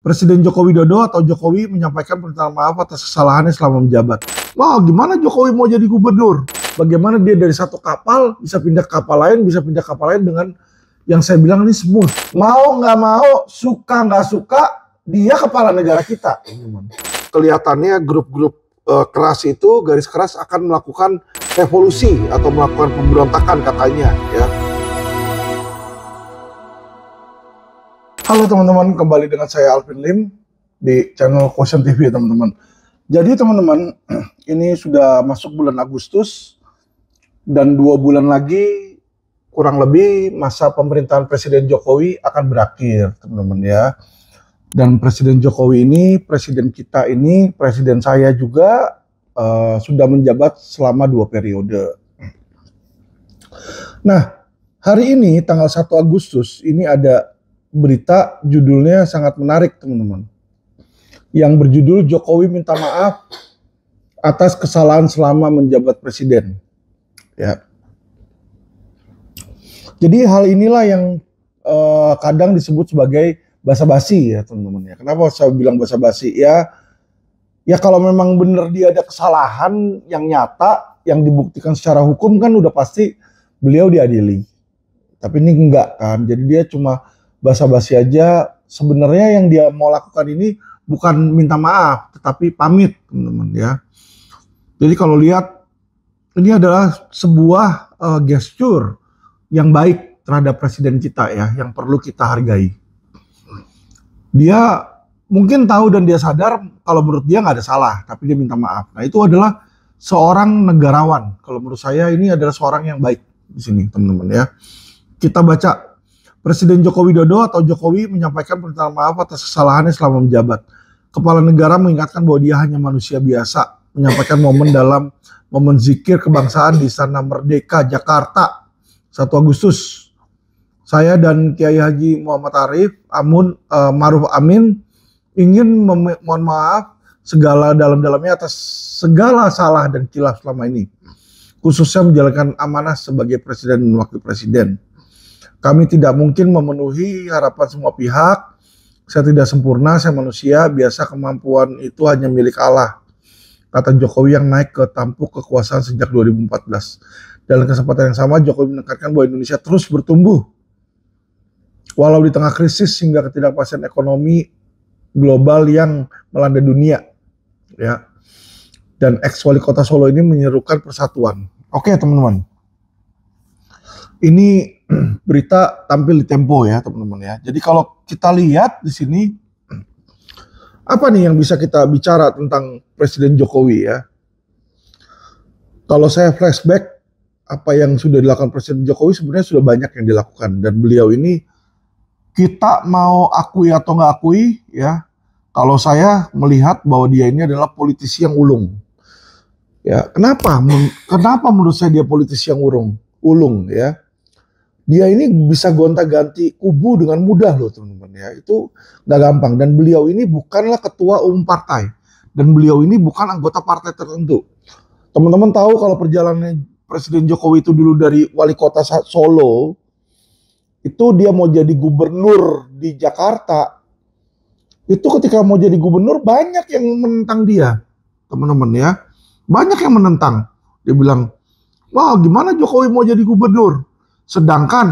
Presiden Joko Widodo atau Jokowi menyampaikan permintaan maaf atas kesalahannya selama menjabat. Wah, gimana Jokowi mau jadi gubernur? Bagaimana dia dari satu kapal bisa pindah ke kapal lain, bisa pindah ke kapal lain dengan yang saya bilang ini smooth. Mau nggak mau, suka nggak suka, dia kepala negara kita. Kelihatannya grup-grup keras itu, garis keras akan melakukan revolusi atau melakukan pemberontakan katanya, ya. Halo teman-teman, kembali dengan saya Alvin Lim di channel Quotient TV, teman-teman. Jadi teman-teman, ini sudah masuk bulan Agustus dan 2 bulan lagi kurang lebih masa pemerintahan Presiden Jokowi akan berakhir, teman-teman, ya. Dan Presiden Jokowi ini, presiden kita ini, presiden saya juga sudah menjabat selama 2 periode. Nah, hari ini tanggal 1 Agustus ini ada berita judulnya sangat menarik, teman-teman. Yang berjudul Jokowi minta maaf atas kesalahan selama menjabat presiden. Ya. Jadi hal inilah yang kadang disebut sebagai basa-basi, ya teman-teman. Ya. Kenapa saya bilang basa-basi? Ya kalau memang benar dia ada kesalahan yang nyata, yang dibuktikan secara hukum kan udah pasti beliau diadili. Tapi ini enggak kan. Jadi dia cuma basa-basi aja. Sebenarnya yang dia mau lakukan ini bukan minta maaf, tetapi pamit, teman-teman, ya. Jadi kalau lihat, ini adalah sebuah gestur yang baik terhadap presiden kita, ya, yang perlu kita hargai. Dia mungkin tahu dan dia sadar kalau menurut dia nggak ada salah, tapi dia minta maaf. Nah, itu adalah seorang negarawan. Kalau menurut saya ini adalah seorang yang baik di sini, teman-teman, ya. Kita baca. Presiden Joko Widodo atau Jokowi menyampaikan permintaan maaf atas kesalahannya selama menjabat. Kepala negara mengingatkan bahwa dia hanya manusia biasa, menyampaikan momen dalam momen zikir kebangsaan di Istana Merdeka, Jakarta, 1 Agustus. Saya dan Kiai Haji Muhammad Arif Ma'ruf Amin ingin mohon maaf segala dalam-dalamnya atas segala salah dan khilaf selama ini, khususnya menjalankan amanah sebagai presiden dan wakil presiden. Kami tidak mungkin memenuhi harapan semua pihak. Saya tidak sempurna, saya manusia biasa, kemampuan itu hanya milik Allah, kata Jokowi yang naik ke tampuk kekuasaan sejak 2014. Dalam kesempatan yang sama, Jokowi menekankan bahwa Indonesia terus bertumbuh walau di tengah krisis hingga ketidakpastian ekonomi global yang melanda dunia, ya. Dan ex-wali kota Solo ini menyerukan persatuan. Oke, teman-teman. Ini berita tampil di Tempo, ya, teman-teman, ya. Jadi kalau kita lihat di sini, apa nih yang bisa kita bicara tentang Presiden Jokowi, ya? Kalau saya flashback apa yang sudah dilakukan Presiden Jokowi, sebenarnya sudah banyak yang dilakukan, dan beliau ini kita mau akui atau nggak akui, ya. Kalau saya melihat bahwa dia ini adalah politisi yang ulung. Ya, kenapa? Kenapa menurut saya dia politisi yang ulung, ya? Dia ini bisa gonta-ganti kubu dengan mudah loh, teman-teman, ya. Itu nggak gampang. Dan beliau ini bukanlah ketua umum partai. Dan beliau ini bukan anggota partai tertentu. Teman-teman tahu kalau perjalanan Presiden Jokowi itu dulu dari wali kota Solo, itu dia mau jadi gubernur di Jakarta. Itu ketika mau jadi gubernur banyak yang menentang dia, teman-teman, ya. Banyak yang menentang. Dia bilang, wah gimana Jokowi mau jadi gubernur? Sedangkan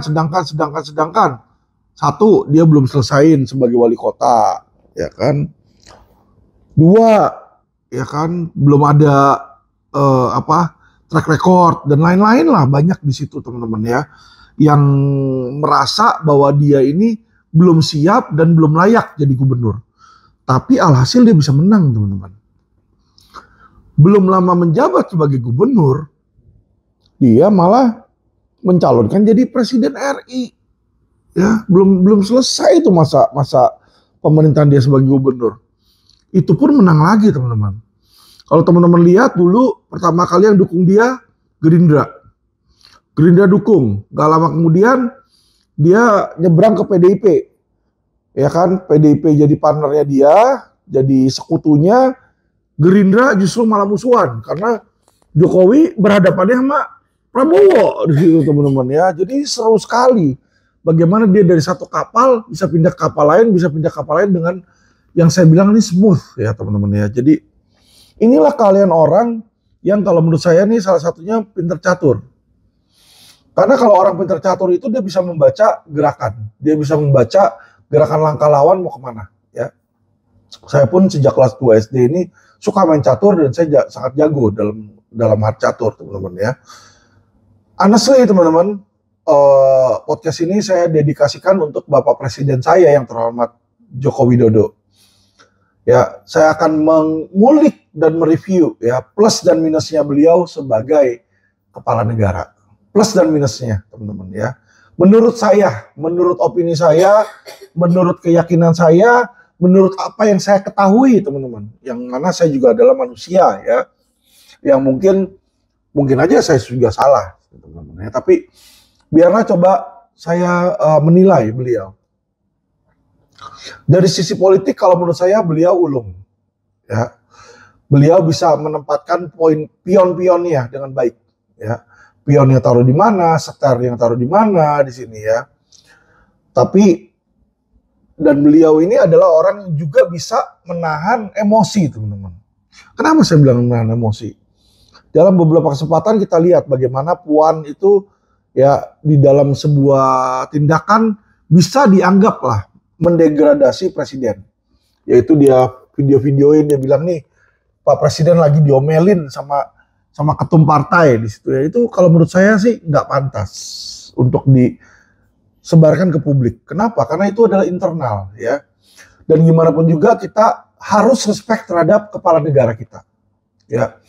satu, dia belum selesaiin sebagai wali kota, ya kan. 2, ya kan, belum ada track record dan lain-lain lah, banyak di situ, teman-teman, ya, yang merasa bahwa dia ini belum siap dan belum layak jadi gubernur. Tapi alhasil dia bisa menang, teman-teman. Belum lama menjabat sebagai gubernur, dia malah mencalonkan jadi presiden RI, ya. Belum selesai itu masa pemerintahan dia sebagai gubernur. Itu pun menang lagi, teman-teman. Kalau teman-teman lihat dulu pertama kali yang dukung dia Gerindra dukung. Gak lama kemudian dia nyebrang ke PDIP, ya kan. PDIP jadi partnernya dia, jadi sekutunya. Gerindra justru malah musuhan karena Jokowi berhadapannya sama Prabowo di situ, teman-teman, ya. Jadi seru sekali bagaimana dia dari satu kapal bisa pindah ke kapal lain, bisa pindah ke kapal lain dengan yang saya bilang ini smooth ya teman-teman ya. Jadi inilah kalian orang yang kalau menurut saya nih salah satunya pinter catur. Karena kalau orang pinter catur itu dia bisa membaca gerakan, dia bisa membaca gerakan langkah lawan mau kemana ya. Saya pun sejak kelas 2 SD ini suka main catur dan saya sangat jago dalam hard catur teman-teman ya. Honestly teman-teman, podcast ini saya dedikasikan untuk Bapak Presiden saya yang terhormat Joko Widodo. Ya, saya akan mengulik dan mereview ya plus dan minusnya beliau sebagai kepala negara. Plus dan minusnya, teman-teman ya. Menurut saya, menurut opini saya, menurut keyakinan saya, menurut apa yang saya ketahui, teman-teman. Yang mana saya juga adalah manusia ya. Yang mungkin aja saya juga salah, teman-teman ya. Tapi biarlah coba saya menilai beliau. Dari sisi politik kalau menurut saya beliau ulung ya. Beliau bisa menempatkan pion-pionnya dengan baik ya. Pionnya taruh di mana, seter yang taruh di mana di sini ya. Tapi dan beliau ini adalah orang yang juga bisa menahan emosi, teman-teman. Kenapa saya bilang menahan emosi? Dalam beberapa kesempatan kita lihat bagaimana Puan itu ya di dalam sebuah tindakan bisa dianggap lah mendegradasi presiden. Yaitu dia video-videoin, dia bilang nih Pak Presiden lagi diomelin sama ketum partai di situ ya. Itu kalau menurut saya sih nggak pantas untuk disebarkan ke publik. Kenapa? Karena itu adalah internal ya. Dan gimana pun juga kita harus respect terhadap kepala negara kita. Ya.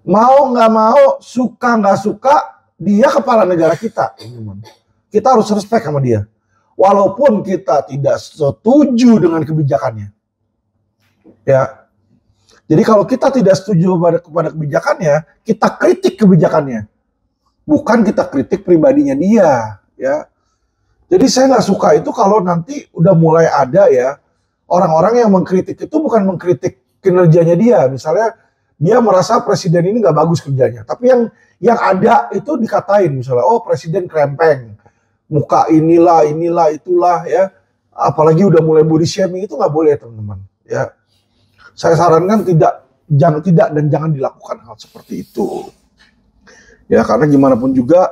Mau nggak mau, suka nggak suka, dia kepala negara kita. Kita harus respect sama dia. Walaupun kita tidak setuju dengan kebijakannya. Ya. Jadi kalau kita tidak setuju kepada kebijakannya, kita kritik kebijakannya. Bukan kita kritik pribadinya dia. Ya. Jadi saya nggak suka itu kalau nanti udah mulai ada ya, orang-orang yang mengkritik itu bukan mengkritik kinerjanya dia. Misalnya dia merasa presiden ini nggak bagus kerjanya. Tapi yang ada itu dikatain misalnya, oh presiden krempeng, muka inilah itulah ya. Apalagi udah mulai body shaming, itu nggak boleh teman-teman. Ya, saya sarankan tidak dan jangan dilakukan hal seperti itu. Ya karena gimana pun juga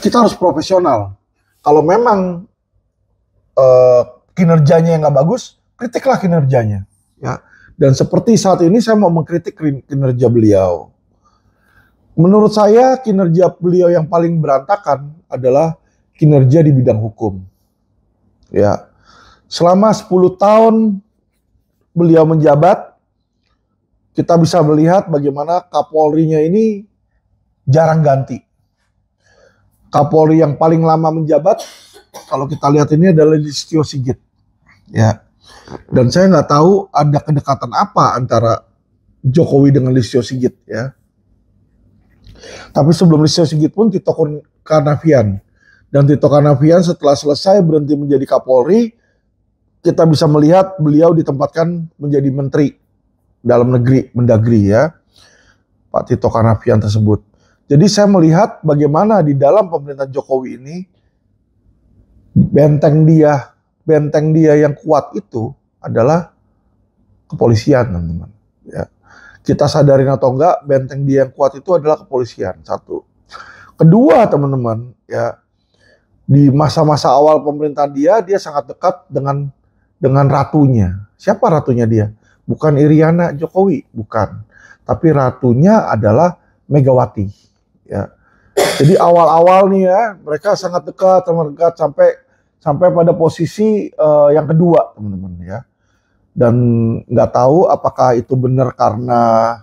kita harus profesional. Kalau memang kinerjanya yang nggak bagus, kritiklah kinerjanya. Ya. Dan seperti saat ini saya mau mengkritik kinerja beliau. Menurut saya kinerja beliau yang paling berantakan adalah kinerja di bidang hukum. Ya, selama 10 tahun beliau menjabat, kita bisa melihat bagaimana Kapolrinya ini jarang ganti. Kapolri yang paling lama menjabat, kalau kita lihat ini adalah Listio Sigit. Ya. Dan saya nggak tahu ada kedekatan apa antara Jokowi dengan Listio Sigit ya. Tapi sebelum Listio Sigit pun Tito Karnavian. Dan Tito Karnavian setelah selesai berhenti menjadi Kapolri, kita bisa melihat beliau ditempatkan menjadi Menteri Dalam Negeri, Mendagri ya. Pak Tito Karnavian tersebut. Jadi saya melihat bagaimana di dalam pemerintahan Jokowi ini benteng dia yang kuat itu adalah kepolisian, teman-teman. Ya. Kita sadarin atau enggak, benteng dia yang kuat itu adalah kepolisian. Satu. Kedua, teman-teman, ya di masa-masa awal pemerintahan dia sangat dekat dengan ratunya. Siapa ratunya dia? Bukan Iriana Jokowi, bukan. Tapi ratunya adalah Megawati. Ya. Jadi awal-awal nih ya, mereka sangat dekat sampai pada posisi yang kedua, teman-teman ya. Dan nggak tahu apakah itu benar karena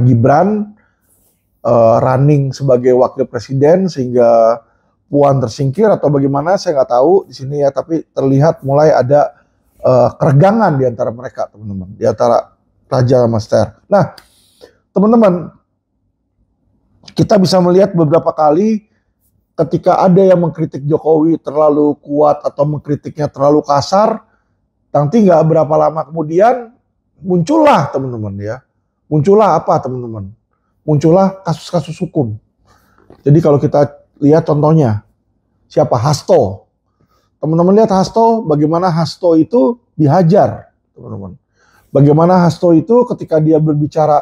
Gibran running sebagai wakil presiden sehingga Puan tersingkir atau bagaimana, saya nggak tahu di sini ya. Tapi terlihat mulai ada keregangan di antara mereka, teman-teman, di antara Raja sama Esther. Nah, teman-teman, kita bisa melihat beberapa kali ketika ada yang mengkritik Jokowi terlalu kuat atau mengkritiknya terlalu kasar, nanti nggak berapa lama kemudian muncullah, teman-teman ya. Muncullah apa, teman-teman? Muncullah kasus-kasus hukum. Jadi kalau kita lihat contohnya, siapa? Hasto. Teman-teman lihat Hasto, bagaimana Hasto itu dihajar, teman-teman. Bagaimana Hasto itu ketika dia berbicara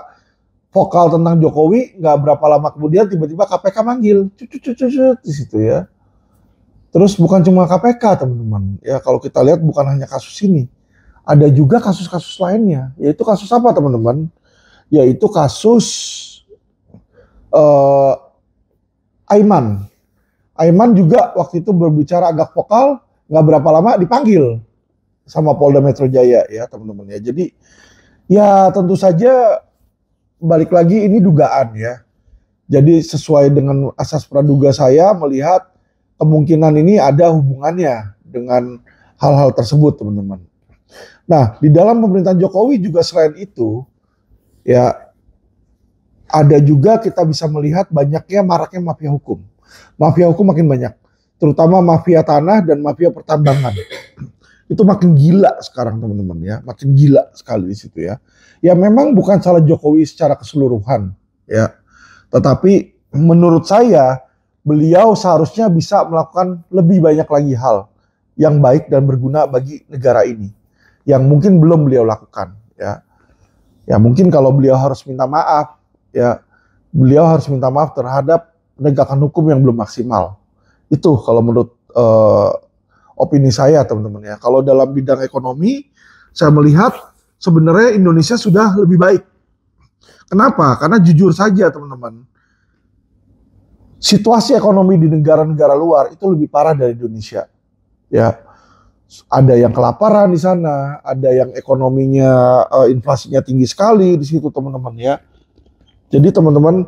vokal tentang Jokowi, nggak berapa lama kemudian tiba-tiba KPK manggil, di situ ya. Terus bukan cuma KPK, teman-teman. Ya kalau kita lihat bukan hanya kasus ini, ada juga kasus-kasus lainnya. Yaitu kasus apa, teman-teman? Yaitu kasus Aiman. Aiman juga waktu itu berbicara agak vokal, nggak berapa lama dipanggil sama Polda Metro Jaya ya teman-teman ya. Jadi ya tentu saja balik lagi ini dugaan ya. Jadi sesuai dengan asas praduga saya melihat kemungkinan ini ada hubungannya dengan hal-hal tersebut teman-teman. Nah di dalam pemerintahan Jokowi juga selain itu ya ada juga kita bisa melihat banyaknya maraknya mafia hukum. Mafia hukum makin banyak, terutama mafia tanah dan mafia pertambangan. Itu makin gila sekarang teman-teman ya, makin gila sekali di situ ya. Ya memang bukan salah Jokowi secara keseluruhan ya, tetapi menurut saya beliau seharusnya bisa melakukan lebih banyak lagi hal yang baik dan berguna bagi negara ini, yang mungkin belum beliau lakukan ya. Ya mungkin kalau beliau harus minta maaf ya, beliau harus minta maaf terhadap penegakan hukum yang belum maksimal. Itu kalau menurut opini saya teman-teman ya. Kalau dalam bidang ekonomi, saya melihat sebenarnya Indonesia sudah lebih baik. Kenapa? Karena jujur saja teman-teman, situasi ekonomi di negara-negara luar itu lebih parah dari Indonesia. Ya, ada yang kelaparan di sana, ada yang ekonominya inflasinya tinggi sekali di situ teman-teman ya. Jadi teman-teman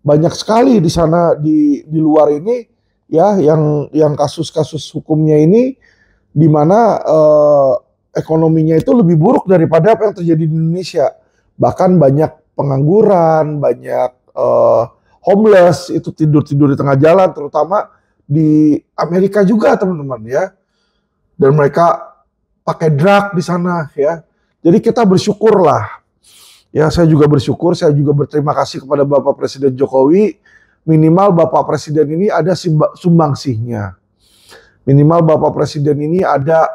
banyak sekali di sana di luar ini ya yang kasus-kasus hukumnya ini di mana ekonominya itu lebih buruk daripada apa yang terjadi di Indonesia. Bahkan banyak pengangguran, banyak homeless itu tidur-tidur di tengah jalan, terutama di Amerika juga teman-teman ya. Dan mereka pakai drug di sana ya. Jadi kita bersyukurlah. Ya saya juga bersyukur, saya juga berterima kasih kepada Bapak Presiden Jokowi. Minimal Bapak Presiden ini ada sumbangsihnya. Minimal Bapak Presiden ini ada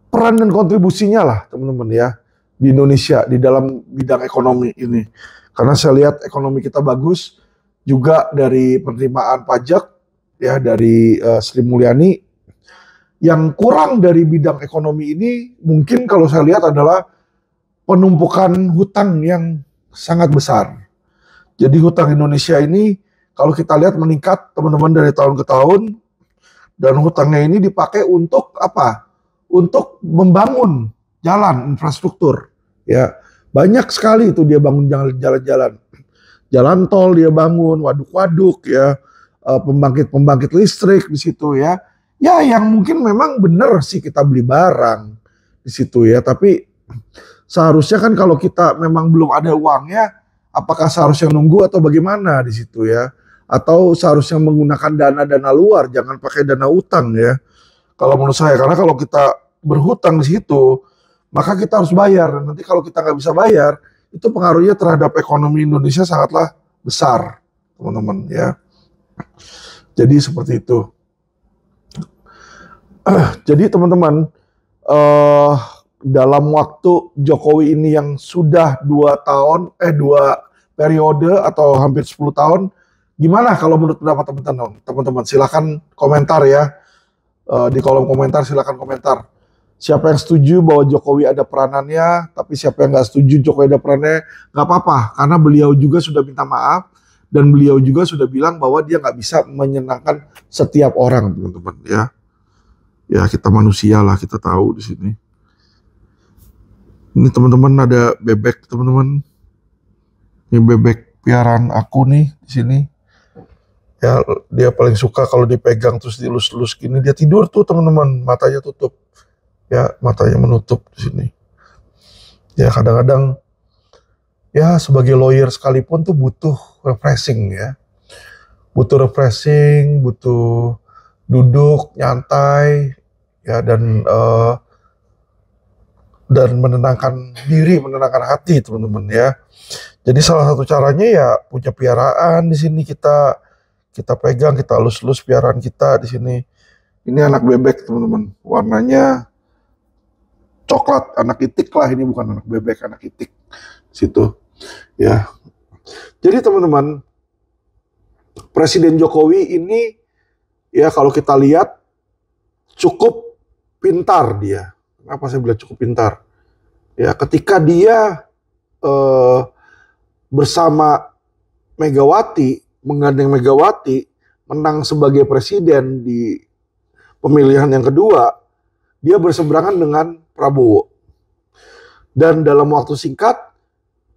peran dan kontribusinya lah teman-teman ya di Indonesia di dalam bidang ekonomi ini. Karena saya lihat ekonomi kita bagus juga dari penerimaan pajak ya dari Sri Mulyani. Yang kurang dari bidang ekonomi ini mungkin kalau saya lihat adalah penumpukan hutang yang sangat besar. Jadi hutang Indonesia ini kalau kita lihat meningkat teman-teman dari tahun ke tahun, dan hutangnya ini dipakai untuk apa? Untuk membangun jalan infrastruktur. Ya banyak sekali itu dia bangun jalan-jalan, jalan tol dia bangun, waduk-waduk ya, pembangkit listrik di situ ya. Ya yang mungkin memang benar sih kita beli barang di situ ya, tapi seharusnya kan kalau kita memang belum ada uangnya, apakah seharusnya nunggu atau bagaimana di situ ya? Atau seharusnya menggunakan dana-dana luar, jangan pakai dana utang ya. Kalau menurut saya, karena kalau kita berhutang di situ, maka kita harus bayar. Dan nanti kalau kita nggak bisa bayar, itu pengaruhnya terhadap ekonomi Indonesia sangatlah besar, teman-teman ya. Jadi seperti itu. Jadi teman-teman, dalam waktu Jokowi ini yang sudah 2 periode atau hampir 10 tahun, gimana kalau menurut pendapat teman-teman? Silahkan komentar ya, di kolom komentar silahkan komentar. Siapa yang setuju bahwa Jokowi ada peranannya, tapi siapa yang nggak setuju Jokowi ada peranannya, nggak apa-apa, karena beliau juga sudah minta maaf, dan beliau juga sudah bilang bahwa dia nggak bisa menyenangkan setiap orang, teman-teman ya. Ya kita manusia lah, kita tahu di sini. Ini teman-teman ada bebek teman-teman. Ini bebek piaraan aku nih di sini. Ya dia paling suka kalau dipegang terus dilus-lus gini, dia tidur tuh teman-teman, matanya tutup. Ya matanya menutup di sini. Ya kadang-kadang ya sebagai lawyer sekalipun tuh butuh refreshing ya. Butuh refreshing, butuh duduk nyantai ya, dan menenangkan diri, menenangkan hati teman-teman ya. Jadi salah satu caranya ya punya piaraan di sini, kita kita pegang, kita elus-elus piaraan kita di sini. Ini anak bebek teman-teman, warnanya coklat, anak itik lah, ini bukan anak bebek, anak itik situ ya. Jadi teman-teman, Presiden Jokowi ini ya kalau kita lihat cukup pintar dia. Kenapa saya bilang cukup pintar? Ya ketika dia bersama Megawati, menggandeng Megawati, menang sebagai presiden di pemilihan yang kedua, dia berseberangan dengan Prabowo. Dan dalam waktu singkat,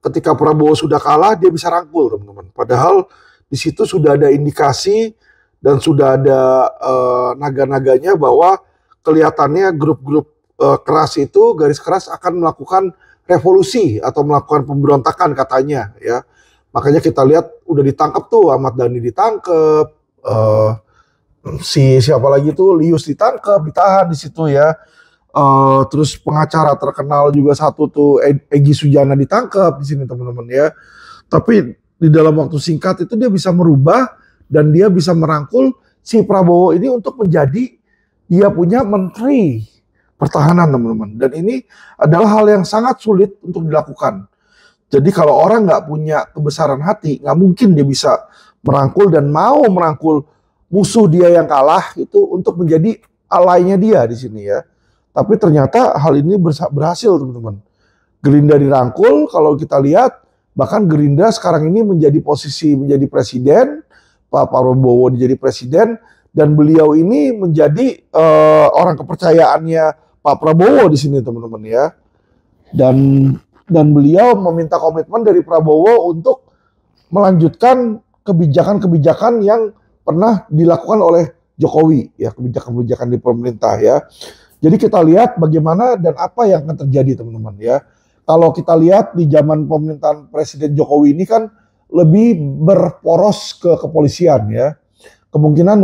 ketika Prabowo sudah kalah, dia bisa rangkul, teman-teman. Padahal di situ sudah ada indikasi dan sudah ada naga-naganya bahwa kelihatannya grup-grup keras itu, garis keras akan melakukan revolusi atau melakukan pemberontakan katanya, ya. Makanya kita lihat udah ditangkap tuh, Ahmad Dhani ditangkap, siapa lagi tuh, Lius ditangkap, ditahan di situ ya. Terus pengacara terkenal juga satu tuh, Egy Sujana ditangkap di sini teman-teman ya. Tapi di dalam waktu singkat itu dia bisa merubah dan dia bisa merangkul si Prabowo ini untuk menjadi dia punya menteri pertahanan teman-teman. Dan ini adalah hal yang sangat sulit untuk dilakukan. Jadi kalau orang nggak punya kebesaran hati, nggak mungkin dia bisa merangkul dan mau merangkul musuh dia yang kalah itu untuk menjadi alainya dia di sini ya. Tapi ternyata hal ini berhasil teman-teman. Gerindra dirangkul, kalau kita lihat bahkan Gerindra sekarang ini menjadi posisi menjadi presiden, Pak Prabowo menjadi presiden, dan beliau ini menjadi orang kepercayaannya Pak Prabowo di sini teman-teman ya. Dan beliau meminta komitmen dari Prabowo untuk melanjutkan kebijakan-kebijakan yang pernah dilakukan oleh Jokowi ya, kebijakan-kebijakan di pemerintah ya. Jadi kita lihat bagaimana dan apa yang akan terjadi teman-teman ya. Kalau kita lihat di zaman pemerintahan Presiden Jokowi ini kan lebih berporos ke kepolisian ya. Kemungkinan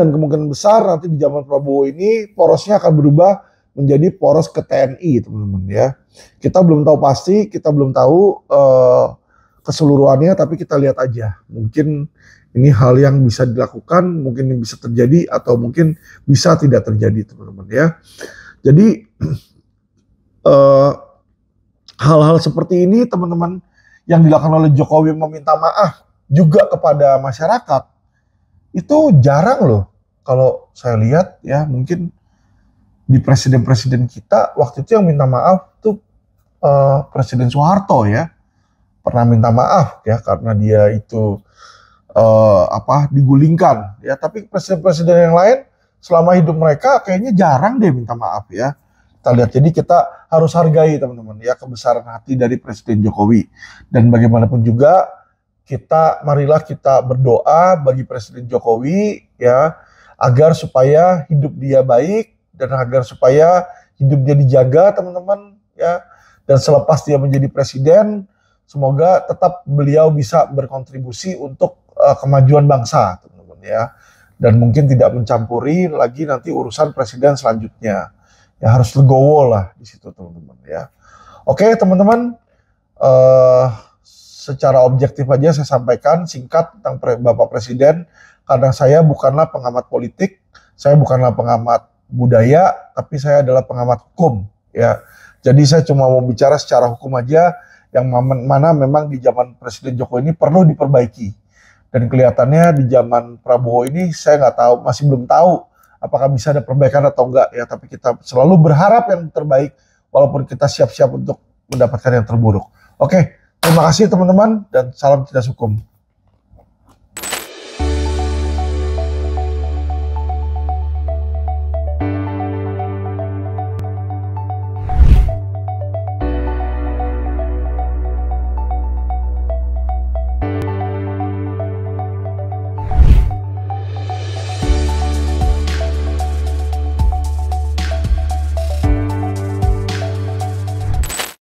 besar nanti di zaman Prabowo ini porosnya akan berubah menjadi poros ke TNI teman-teman ya. Kita belum tahu pasti, kita belum tahu keseluruhannya, tapi kita lihat aja. Mungkin ini hal yang bisa dilakukan, mungkin yang bisa terjadi, atau mungkin bisa tidak terjadi, teman-teman ya. Jadi hal-hal seperti ini, teman-teman, yang dilakukan oleh Jokowi meminta maaf juga kepada masyarakat, itu jarang loh. Kalau saya lihat ya, mungkin di presiden-presiden kita waktu itu yang minta maaf tuh Presiden Soeharto ya, pernah minta maaf ya karena dia itu digulingkan ya. Tapi presiden-presiden yang lain selama hidup mereka kayaknya jarang deh minta maaf ya. Kita lihat, jadi kita harus hargai teman-teman ya kebesaran hati dari Presiden Jokowi. Dan bagaimanapun juga marilah kita berdoa bagi Presiden Jokowi ya, agar supaya hidup dia baik dan agar supaya hidup dia dijaga teman-teman ya. Dan selepas dia menjadi presiden, semoga tetap beliau bisa berkontribusi untuk kemajuan bangsa teman-teman ya. Dan mungkin tidak mencampuri lagi nanti urusan presiden selanjutnya. Ya harus legowo lah di situ teman-teman ya. Oke teman-teman, secara objektif aja saya sampaikan singkat tentang Bapak Presiden, karena saya bukanlah pengamat politik, saya bukanlah pengamat budaya, tapi saya adalah pengamat hukum ya. Jadi saya cuma mau bicara secara hukum aja, yang mana memang di zaman Presiden Jokowi ini perlu diperbaiki. Dan kelihatannya di zaman Prabowo ini saya nggak tahu, masih belum tahu apakah bisa ada perbaikan atau enggak ya. Tapi kita selalu berharap yang terbaik, walaupun kita siap-siap untuk mendapatkan yang terburuk. Oke, terima kasih teman-teman dan salam cerdas hukum.